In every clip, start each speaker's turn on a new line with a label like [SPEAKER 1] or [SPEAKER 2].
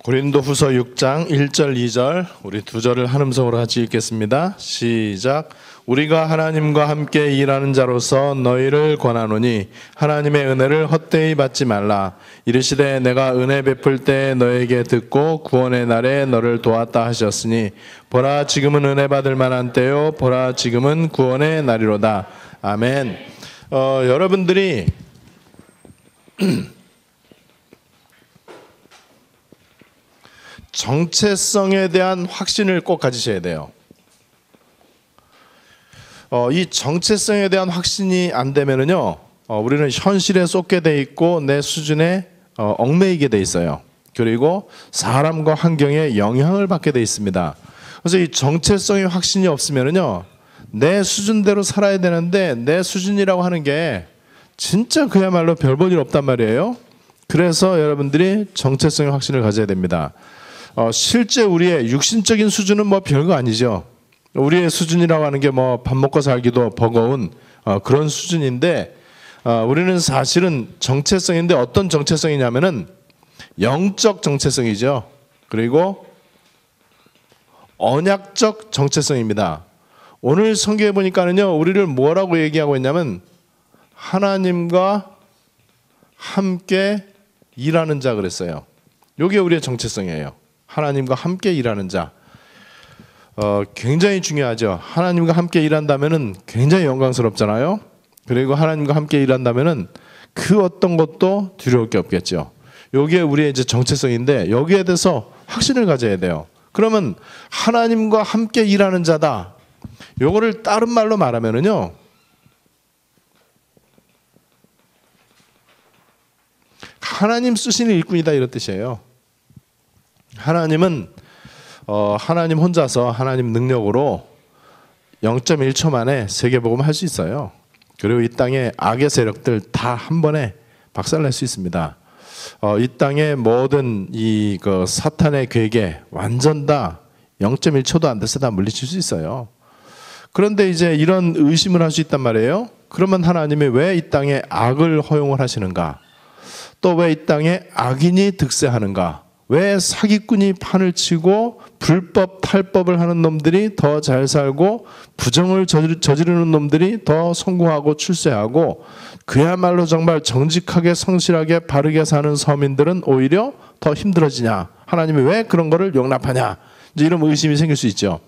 [SPEAKER 1] 고린도후서 6장 1절 2절 우리 두 절을 한 음성으로 같이 읽겠습니다. 시작. 우리가 하나님과 함께 일하는 자로서 너희를 권하노니 하나님의 은혜를 헛되이 받지 말라. 이르시되 내가 은혜 베풀 때 너에게 듣고 구원의 날에 너를 도왔다 하셨으니 보라 지금은 은혜 받을 만한 때요 보라 지금은 구원의 날이로다. 아멘. 여러분들이 정체성에 대한 확신을 꼭 가지셔야 돼요. 이 정체성에 대한 확신이 안 되면은요, 우리는 현실에 쏟게 돼 있고 내 수준에 얽매이게 돼 있어요. 그리고 사람과 환경에 영향을 받게 돼 있습니다. 그래서 이 정체성의 확신이 없으면은요, 내 수준대로 살아야 되는데 내 수준이라고 하는 게 진짜 그야말로 별 볼 일 없단 말이에요. 그래서 여러분들이 정체성의 확신을 가져야 됩니다. 실제 우리의 육신적인 수준은 뭐 별거 아니죠. 우리의 수준이라고 하는 게 뭐 밥 먹고 살기도 버거운 그런 수준인데, 우리는 사실은 정체성인데 어떤 정체성이냐면은 영적 정체성이죠. 그리고 언약적 정체성입니다. 오늘 성경에 보니까는요, 우리를 뭐라고 얘기하고 있냐면 하나님과 함께 일하는 자 그랬어요. 이게 우리의 정체성이에요. 하나님과 함께 일하는 자. 굉장히 중요하죠. 하나님과 함께 일한다면은 굉장히 영광스럽잖아요. 그리고 하나님과 함께 일한다면은 그 어떤 것도 두려울 게 없겠죠. 여기에 우리의 이제 정체성인데 여기에 대해서 확신을 가져야 돼요. 그러면 하나님과 함께 일하는 자다. 요거를 다른 말로 말하면은요, 하나님 쓰시는 일꾼이다 이런 뜻이에요. 하나님은 하나님 혼자서 하나님 능력으로 0.1초 만에 세계복음을 할 수 있어요. 그리고 이 땅의 악의 세력들 다 한 번에 박살낼 수 있습니다. 이 땅의 모든 이 사탄의 괴계 완전 다 0.1초도 안 돼서 다 물리칠 수 있어요. 그런데 이제 이런 의심을 할 수 있단 말이에요. 그러면 하나님이 왜 이 땅에 악을 허용을 하시는가? 또 왜 이 땅에 악인이 득세하는가? 왜 사기꾼이 판을 치고 불법 탈법을 하는 놈들이 더 잘 살고 부정을 저지르는 놈들이 더 성공하고 출세하고 그야말로 정말 정직하게 성실하게 바르게 사는 서민들은 오히려 더 힘들어지냐? 하나님이 왜 그런 거를 용납하냐? 이제 이런 의심이 생길 수 있죠.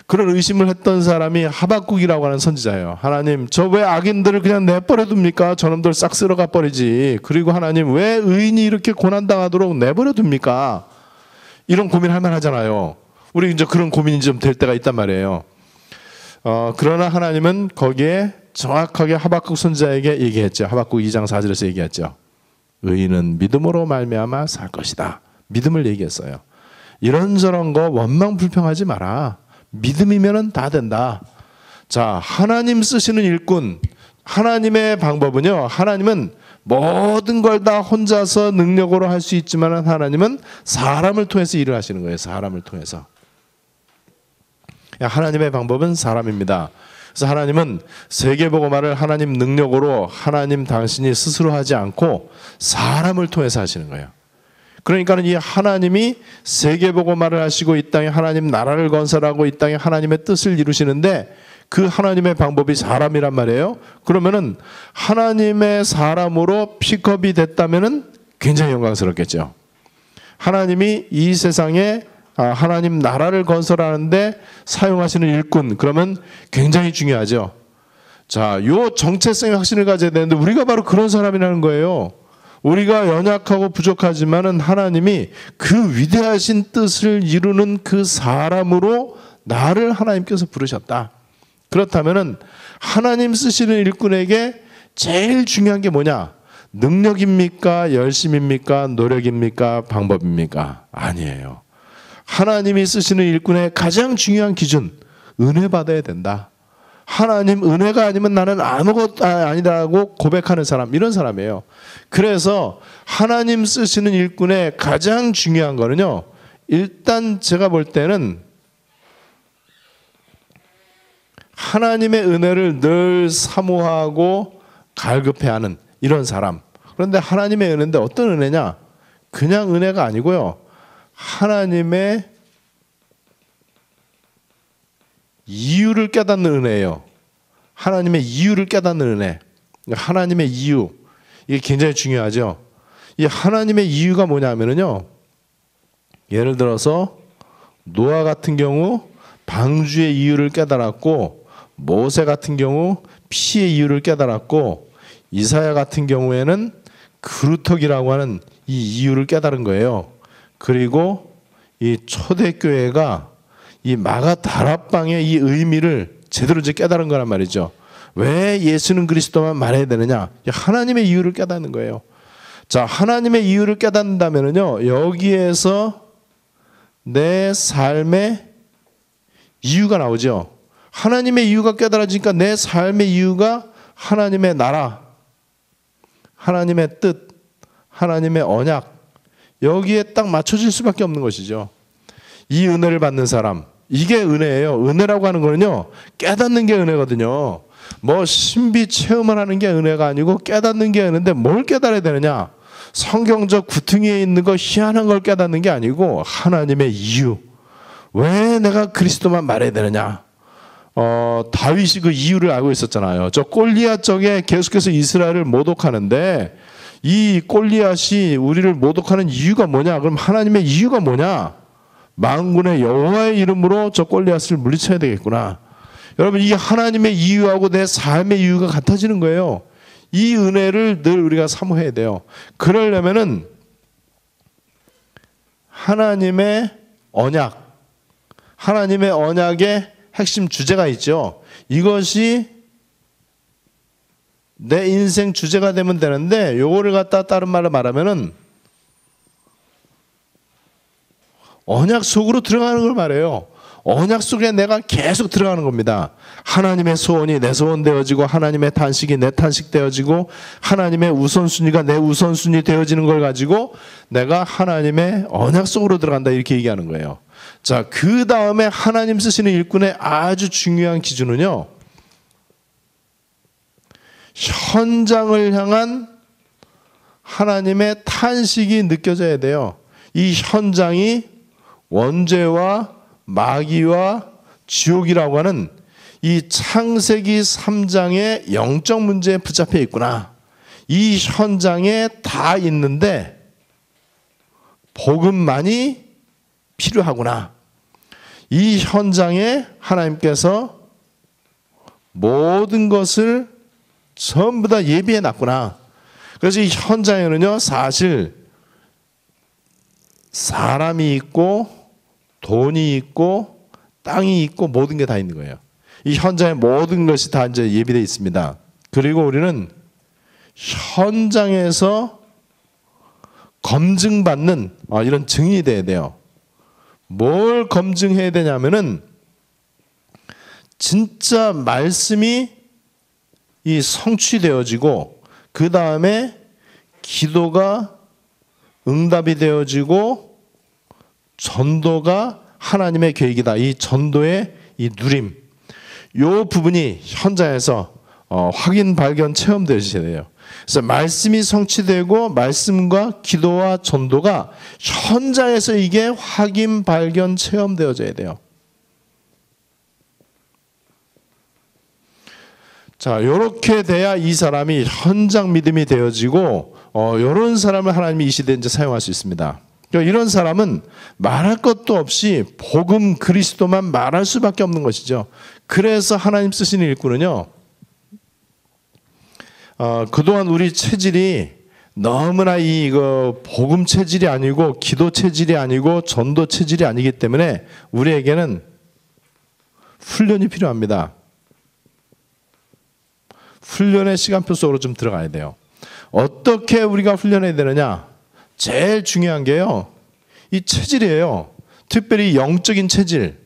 [SPEAKER 1] 그런 의심을 했던 사람이 하박국이라고 하는 선지자예요. 하나님, 저 왜 악인들을 그냥 내버려 둡니까? 저놈들 싹 쓸어가 버리지. 그리고 하나님, 왜 의인이 이렇게 고난당하도록 내버려 둡니까? 이런 고민할 만하잖아요. 우리 이제 그런 고민이 좀 될 때가 있단 말이에요. 그러나 하나님은 거기에 정확하게 하박국 선지자에게 얘기했죠. 하박국 2장 4절에서 얘기했죠. 의인은 믿음으로 말미암아 살 것이다. 믿음을 얘기했어요. 이런저런 거 원망 불평하지 마라. 믿음이면은 다 된다. 자, 하나님 쓰시는 일꾼, 하나님의 방법은요, 하나님은 모든 걸 다 혼자서 능력으로 할 수 있지만 하나님은 사람을 통해서 일을 하시는 거예요. 사람을 통해서. 하나님의 방법은 사람입니다. 그래서 하나님은 세계복음화를 하나님 능력으로 하나님 당신이 스스로 하지 않고 사람을 통해서 하시는 거예요. 그러니까는 이 하나님이 세계복음화를 하시고 이 땅에 하나님 나라를 건설하고 이 땅에 하나님의 뜻을 이루시는데 그 하나님의 방법이 사람이란 말이에요. 그러면은 하나님의 사람으로 픽업이 됐다면은 굉장히 영광스럽겠죠. 하나님이 이 세상에 하나님 나라를 건설하는데 사용하시는 일꾼, 그러면 굉장히 중요하죠. 자, 요 정체성의 확신을 가져야 되는데 우리가 바로 그런 사람이라는 거예요. 우리가 연약하고 부족하지만은 하나님이 그 위대하신 뜻을 이루는 그 사람으로 나를 하나님께서 부르셨다. 그렇다면은 하나님 쓰시는 일꾼에게 제일 중요한 게 뭐냐? 능력입니까? 열심입니까? 노력입니까? 방법입니까? 아니에요. 하나님이 쓰시는 일꾼의 가장 중요한 기준, 은혜 받아야 된다. 하나님 은혜가 아니면 나는 아무것도 아니라고 고백하는 사람, 이런 사람이에요. 그래서 하나님 쓰시는 일꾼의 가장 중요한 거는요, 일단 제가 볼 때는 하나님의 은혜를 늘 사모하고 갈급해하는 이런 사람. 그런데 하나님의 은혜인데 어떤 은혜냐? 그냥 은혜가 아니고요, 하나님의 이유를 깨닫는 은혜예요. 하나님의 이유를 깨닫는 은혜. 하나님의 이유. 이게 굉장히 중요하죠. 이 하나님의 이유가 뭐냐면요. 예를 들어서 노아 같은 경우 방주의 이유를 깨달았고, 모세 같은 경우 피의 이유를 깨달았고, 이사야 같은 경우에는 그루터기라고 하는 이 이유를 깨달은 거예요. 그리고 이 초대교회가 이 마가다락방의 이 의미를 제대로 이제 깨달은 거란 말이죠. 왜 예수는 그리스도만 말해야 되느냐? 하나님의 이유를 깨닫는 거예요. 자, 하나님의 이유를 깨닫는다면요, 여기에서 내 삶의 이유가 나오죠. 하나님의 이유가 깨달아지니까 내 삶의 이유가 하나님의 나라, 하나님의 뜻, 하나님의 언약, 여기에 딱 맞춰질 수밖에 없는 것이죠. 이 은혜를 받는 사람, 이게 은혜예요. 은혜라고 하는 거는요, 깨닫는 게 은혜거든요. 뭐 신비 체험을 하는 게 은혜가 아니고 깨닫는 게 은혜인데, 뭘 깨달아야 되느냐? 성경적 구퉁이에 있는 거 희한한 걸 깨닫는 게 아니고 하나님의 이유. 왜 내가 그리스도만 말해야 되느냐? 다윗이 그 이유를 알고 있었잖아요. 저 골리앗 쪽에 계속해서 이스라엘을 모독하는데, 이 골리앗이 우리를 모독하는 이유가 뭐냐? 그럼 하나님의 이유가 뭐냐? 만군의 여호와의 이름으로 저 골리앗을 물리쳐야 되겠구나. 여러분, 이게 하나님의 이유하고 내 삶의 이유가 같아지는 거예요. 이 은혜를 늘 우리가 사모해야 돼요. 그러려면은 하나님의 언약, 하나님의 언약의 핵심 주제가 있죠. 이것이 내 인생 주제가 되면 되는데, 요거를 갖다 다른 말로 말하면은 언약 속으로 들어가는 걸 말해요. 언약 속에 내가 계속 들어가는 겁니다. 하나님의 소원이 내 소원 되어지고, 하나님의 탄식이 내 탄식 되어지고, 하나님의 우선순위가 내 우선순위 되어지는 걸 가지고 내가 하나님의 언약 속으로 들어간다, 이렇게 얘기하는 거예요. 자, 그 다음에 하나님 쓰시는 일꾼의 아주 중요한 기준은요, 현장을 향한 하나님의 탄식이 느껴져야 돼요. 이 현장이 원죄와 마귀와 지옥이라고 하는 이 창세기 3장의 영적 문제에 붙잡혀 있구나. 이 현장에 다 있는데 복음만이 필요하구나. 이 현장에 하나님께서 모든 것을 전부 다 예비해 놨구나. 그래서 이 현장에는요, 사실 사람이 있고 돈이 있고 땅이 있고 모든 게 다 있는 거예요. 이 현장에 모든 것이 다 이제 예비되어 있습니다. 그리고 우리는 현장에서 검증받는 이런 증인이 돼야 돼요. 뭘 검증해야 되냐면은 진짜 말씀이 이 성취되어지고, 그 다음에 기도가 응답이 되어지고, 전도가 하나님의 계획이다. 이 전도의 이 누림, 요 부분이 현장에서 확인, 발견, 체험되셔야 돼요. 그래서 말씀이 성취되고 말씀과 기도와 전도가 현장에서 이게 확인, 발견, 체험되어져야 돼요. 자, 요렇게 돼야 이 사람이 현장 믿음이 되어지고, 요런 사람을 하나님이 이 시대에 이제 사용할 수 있습니다. 그러니까 이런 사람은 말할 것도 없이 복음 그리스도만 말할 수밖에 없는 것이죠. 그래서 하나님 쓰시는 일꾼은요, 그동안 우리 체질이 너무나 이거 복음 체질이 아니고 기도 체질이 아니고 전도 체질이 아니기 때문에 우리에게는 훈련이 필요합니다. 훈련의 시간표 속으로 좀 들어가야 돼요. 어떻게 우리가 훈련해야 되느냐? 제일 중요한 게요, 이 체질이에요. 특별히 영적인 체질.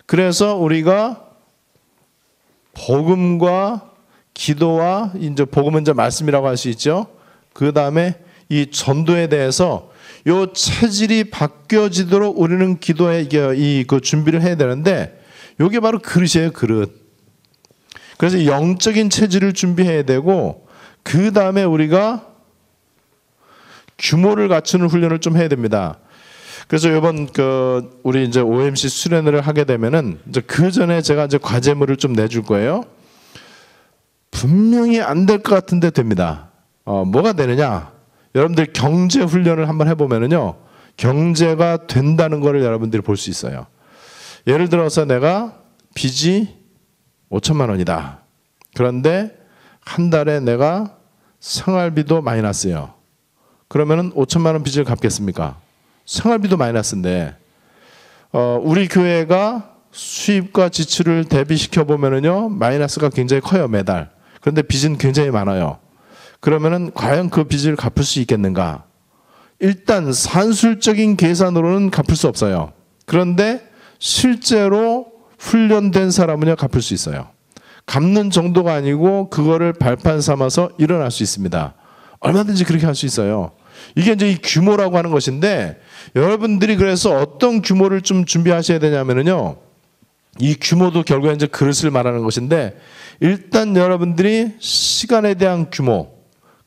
[SPEAKER 1] 그래서 우리가 복음과 기도와, 이제 복음은 이제 말씀이라고 할 수 있죠. 그 다음에 이 전도에 대해서 요 체질이 바뀌어지도록 우리는 기도에 그 준비를 해야 되는데, 요게 바로 그릇이에요, 그릇. 그래서 영적인 체질을 준비해야 되고, 그 다음에 우리가 규모를 갖추는 훈련을 좀 해야 됩니다. 그래서 이번 우리 이제 OMC 수련회를 하게 되면은 이제 그 전에 제가 이제 과제물을 좀 내줄 거예요. 분명히 안 될 것 같은데 됩니다. 뭐가 되느냐? 여러분들 경제 훈련을 한번 해보면은요, 경제가 된다는 것을 여러분들이 볼 수 있어요. 예를 들어서 내가 빚이 5천만 원이다. 그런데 한 달에 내가 생활비도 마이너스예요. 그러면은 5천만 원 빚을 갚겠습니까? 생활비도 마이너스인데, 우리 교회가 수입과 지출을 대비시켜 보면은요, 마이너스가 굉장히 커요, 매달. 그런데 빚은 굉장히 많아요. 그러면은 과연 그 빚을 갚을 수 있겠는가? 일단 산술적인 계산으로는 갚을 수 없어요. 그런데 실제로 훈련된 사람은요, 갚을 수 있어요. 갚는 정도가 아니고 그거를 발판 삼아서 일어날 수 있습니다. 얼마든지 그렇게 할 수 있어요. 이게 이제 이 규모라고 하는 것인데, 여러분들이 그래서 어떤 규모를 좀 준비하셔야 되냐면요, 이 규모도 결국에 이제 그릇을 말하는 것인데, 일단 여러분들이 시간에 대한 규모,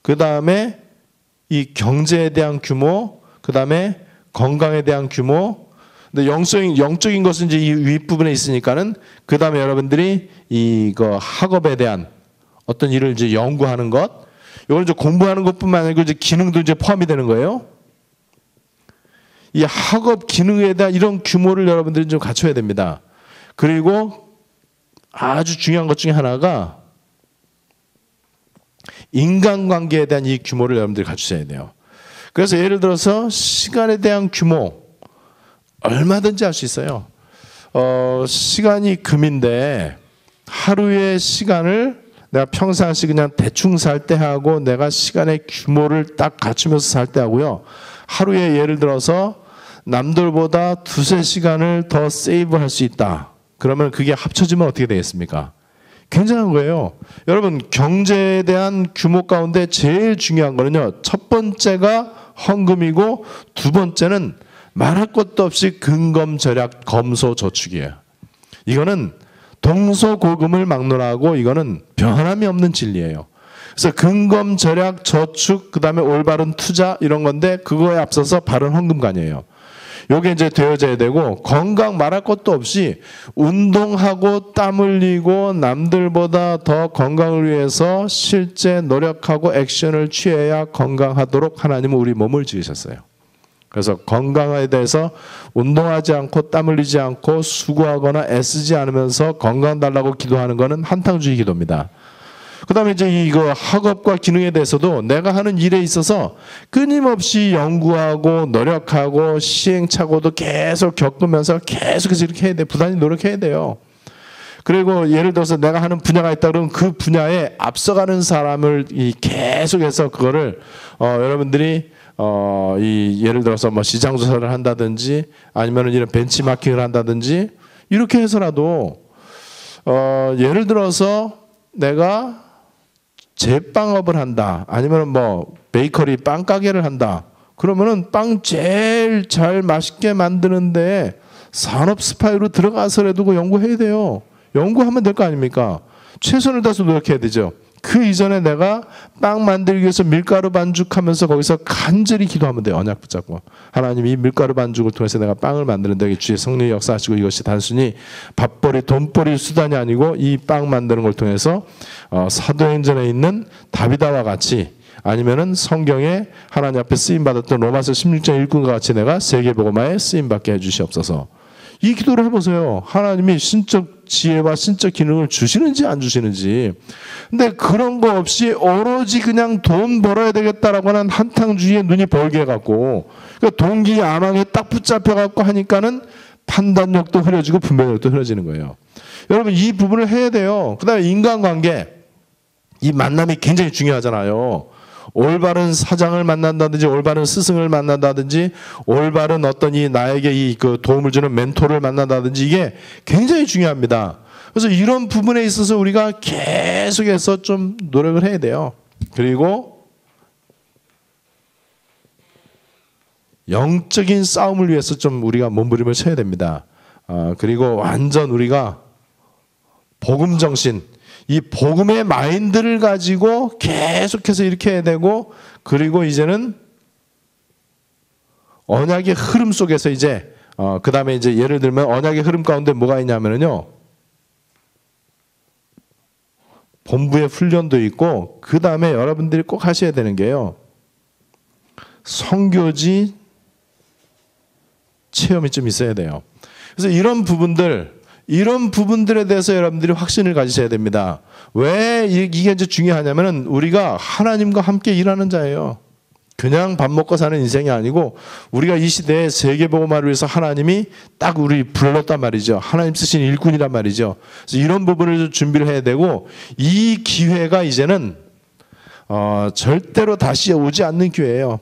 [SPEAKER 1] 그 다음에 이 경제에 대한 규모, 그 다음에 건강에 대한 규모, 근데 영적인 것은 이제 이 윗부분에 있으니까는, 그 다음에 여러분들이 이거 학업에 대한 어떤 일을 이제 연구하는 것, 이걸 이제 공부하는 것뿐만 아니고 이제 기능도 이제 포함이 되는 거예요. 이 학업 기능에 대한 이런 규모를 여러분들이 좀 갖춰야 됩니다. 그리고 아주 중요한 것 중에 하나가 인간관계에 대한 이 규모를 여러분들이 갖추셔야 돼요. 그래서 예를 들어서 시간에 대한 규모, 얼마든지 할 수 있어요. 시간이 금인데 하루의 시간을 내가 평상시 그냥 대충 살 때 하고, 내가 시간의 규모를 딱 갖추면서 살 때 하고요, 하루에 예를 들어서 남들보다 2~3시간을 더 세이브할 수 있다. 그러면 그게 합쳐지면 어떻게 되겠습니까? 굉장한 거예요. 여러분, 경제에 대한 규모 가운데 제일 중요한 거는요, 첫 번째가 헌금이고, 두 번째는 말할 것도 없이 근검절약 검소저축이에요. 이거는 동서고금을 막론하고 이거는 변함이 없는 진리예요. 그래서 근검절약 저축, 그 다음에 올바른 투자, 이런 건데, 그거에 앞서서 바른 헌금관이에요. 요게 이제 되어져야 되고, 건강 말할 것도 없이 운동하고 땀 흘리고 남들보다 더 건강을 위해서 실제 노력하고 액션을 취해야 건강하도록 하나님은 우리 몸을 지으셨어요. 그래서 건강에 대해서 운동하지 않고 땀 흘리지 않고 수고하거나 애쓰지 않으면서 건강 달라고 기도하는 것은 한탕주의 기도입니다. 그 다음에 이제 이거 학업과 기능에 대해서도 내가 하는 일에 있어서 끊임없이 연구하고 노력하고 시행착오도 계속 겪으면서 계속해서 이렇게 해야 돼. 부단히 노력해야 돼요. 그리고 예를 들어서 내가 하는 분야가 있다 그러면 그 분야에 앞서가는 사람을 계속해서 그거를 여러분들이 예를 들어서 뭐 시장 조사를 한다든지 아니면은 이런 벤치마킹을 한다든지 이렇게 해서라도 예를 들어서 내가 제빵업을 한다, 아니면 뭐 베이커리 빵 가게를 한다. 그러면은 빵 제일 잘 맛있게 만드는데 산업 스파이로 들어가서라도 그 연구해야 돼요. 연구하면 될 거 아닙니까? 최선을 다해서 노력해야 되죠. 그 이전에 내가 빵 만들기 위해서 밀가루 반죽하면서 거기서 간절히 기도하면 돼요. 언약 붙잡고, 하나님 이 밀가루 반죽을 통해서 내가 빵을 만드는데 주의 성령이 역사하시고, 이것이 단순히 밥벌이 돈벌이 수단이 아니고 이 빵 만드는 걸 통해서 사도행전에 있는 다비다와 같이, 아니면은 성경에 하나님 앞에 쓰임받았던 로마서 16장 1군과 같이 내가 세계복음화에 쓰임받게 해주시옵소서. 이 기도를 해보세요. 하나님이 신적 지혜와 신적 기능을 주시는지 안 주시는지. 근데 그런 거 없이 오로지 그냥 돈 벌어야 되겠다라고 하는 한탕주의에 눈이 벌게 해갖고, 그러니까 동기 야망에 딱 붙잡혀갖고 하니까는 판단력도 흐려지고 분별력도 흐려지는 거예요. 여러분, 이 부분을 해야 돼요. 그 다음에 인간관계, 이 만남이 굉장히 중요하잖아요. 올바른 사장을 만난다든지 올바른 스승을 만난다든지 올바른 어떤 이 나에게 이 그 도움을 주는 멘토를 만난다든지 이게 굉장히 중요합니다. 그래서 이런 부분에 있어서 우리가 계속해서 좀 노력을 해야 돼요. 그리고 영적인 싸움을 위해서 좀 우리가 몸부림을 쳐야 됩니다. 그리고 완전 우리가 복음 정신, 이 복음의 마인드를 가지고 계속해서 이렇게 해야 되고, 그리고 이제는 언약의 흐름 속에서 이제 그 다음에 이제 예를 들면 언약의 흐름 가운데 뭐가 있냐면요, 본부의 훈련도 있고 그 다음에 여러분들이 꼭 하셔야 되는 게요, 선교지 체험이 좀 있어야 돼요. 그래서 이런 부분들에 대해서 여러분들이 확신을 가지셔야 됩니다. 왜 이게 이제 중요하냐면은 우리가 하나님과 함께 일하는 자예요. 그냥 밥 먹고 사는 인생이 아니고 우리가 이 시대에 세계복음화를 위해서 하나님이 딱 우리 불렀단 말이죠. 하나님 쓰신 일꾼이란 말이죠. 그래서 이런 부분을 준비를 해야 되고, 이 기회가 이제는 절대로 다시 오지 않는 기회예요.